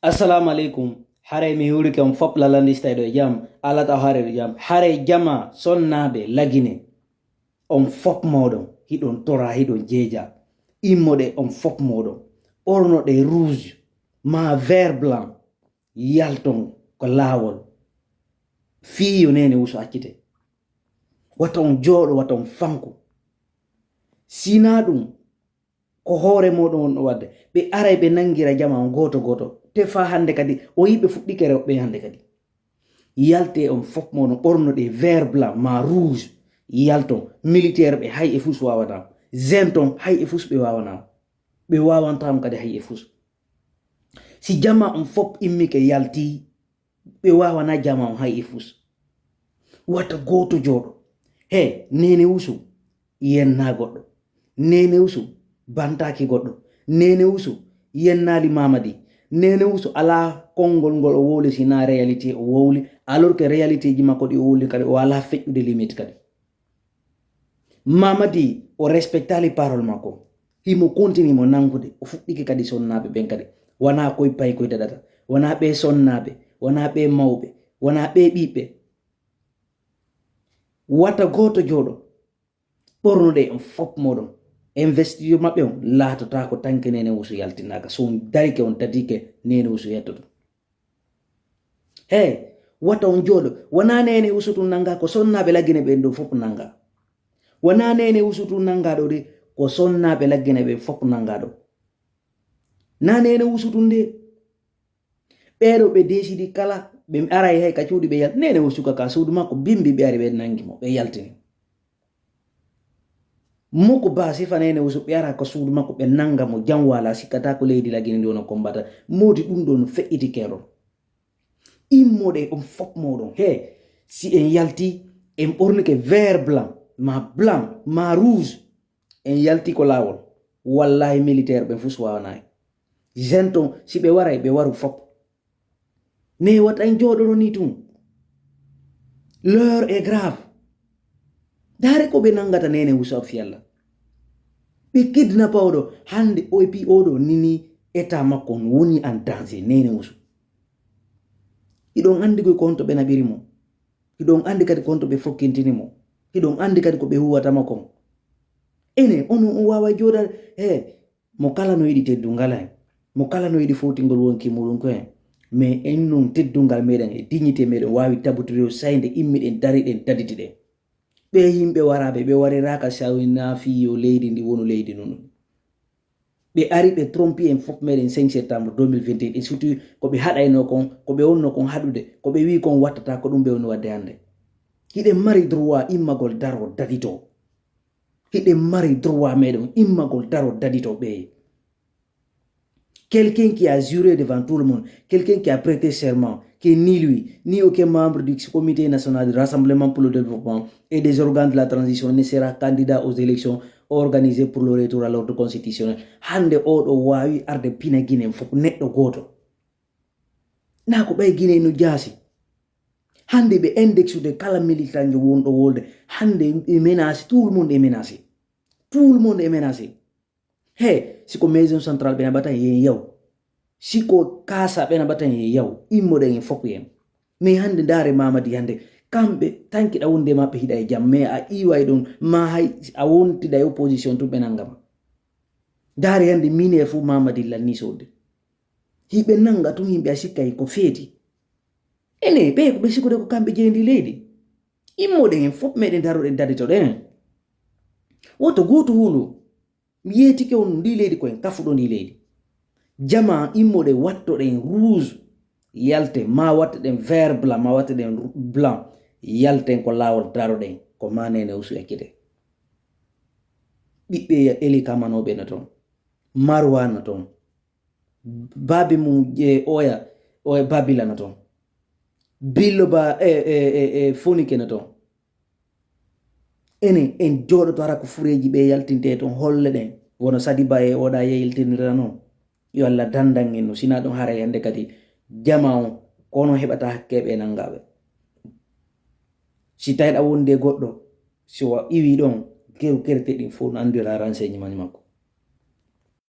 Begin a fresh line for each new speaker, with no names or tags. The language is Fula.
Assalamu alaikum. Hare mi huri kam fop lalandi staydo jam alata hare jam hare jama sonnabe lagine on fop modon hidon tora hidon jeja immode on fop modon orno de rouge ma vert blanc yalton ko lawol fiyo nene uso accite wata on jodo wata on fanko sina dum ko hore modon on wadde be aray be nangira jama on goto te fa hande kadi o yibe fuddike rewbe hande kadi yalte on fop mono borno de vert blanc ma rouge yalton militaire be hay e fus wawana zenton hay e fus be wawana be wawantam kadi hay e fus si jama on fop immike yalti be wawana jama on hay e fus wata goto jodo he nene usu yenna goddo nene usu bantaki goddo nene usu yennali mamadi nene usu ala kongol ngol o woli sina reality o woli alors que reality ji makko di woli kadi o ala fejjude limite kadi mamadi o respectali parole makko himo continue mo nangude o fuddike kadi sonnabe ben kadi wana koy pay koy dadata wana be sonnabe wana be mawbe wana be bibe wata goto jodo bornude on fop modon investiyo mabbe on laatata ko tanke nene usu yaltinaka so darike on tadike nene usu yettoto wata on jodo wana nene usu tun nanga ko sonnabe lagine be do fop nanga wana nene usu tun nanga do de ko sonnabe lagine be fop nanga do na nene usu tun de bedo be desidi kala be aray hay ka ciudi be yal nene usu ka suudu makko bimbi be ari be nangimo be yaltini moko ba sifa nene usu biara ko suudu makko be nangamo jam wala sikata ko leydi lagine dono kombata modi dum don fe'iti kero immode on fop modon si en yalti en bornike vert blanc ma rouge en yalti ko lawol wallahi militaire be fus wawanay jenton si be waray be waru fop ne wat en jodo ni tum l'heure est grave dare ko be nangata nene usu fialla be kidnap odo hande OP odo nini eta makko woni en danger nene usu idon andi ko konto be nabirimo idon andi kadi konto be fokkintinimo idon andi kadi ko be huwata makko ene onu wawa joda mo kala no yidi teddungala mo kala no yidi fotingol wonki mudun ko mais en non teddungal meden e dignité meden wawi tabutiro sayde immiden dariden daditide be yimbe warabe be wariraka sawina fiyo leydi ndi wonu leydi non be ari be trompi en fop meden 5 septembre 2021 et surtout ko be hadayno kon ko be wonno kon hadude ko be wi kon wattata ko dum be woni wadde hande hide mari droit immagol daro dadito hide mari droit meden immagol daro dadito be quelqu'un qui a juré devant tout le monde, quelqu'un qui a prêté serment, que ni lui, ni aucun membre du Comité national de rassemblement pour le développement et des organes de la transition ne sera candidat aux élections organisées pour le retour à l'ordre constitutionnel. Hande odo wawi arde pina Guinée fop neddo goto. Na ko bay Guinée no jasi. Hande be index de kala militant wondo wolde. Hande e menace, tout le monde est menacé. Tout le monde est menacé. Siko maison centrale bena batan yen yaw siko kasa bena batan yen yaw immode en fop yen me hande dare mamadi hande kambe tanki da wonde mabbe hida e jam me a iway don ma hay a wonti da opposition to benangama dare hande mine fu mamadi lanni sode hibe nanga to himbe asikay ko feti ene be ko be siko de ko kambe jendi leydi immode en fop meden daro de dadito den woto goto hulu yeti ke on ndi leydi ko en kafudo ndi leydi jama immode watto den rouge yalte ma watta den vert blanc ma watta den blanc yalten ko lawol daro den ko manene usu ekkite bibbe eli kamanobe na ton marwa na ton babi mu oya babila na ton billo ba fonike na ton ene en jodo to ara ko fureji be yaltinte ton holle den wono Sadiba e oda yeltinira non yo alla dandan en no sina don hare yande kadi jamao kono hebata hakkebe nangabe si tayda wonde goddo so iwi don keru kerte din fo andira renseignement makko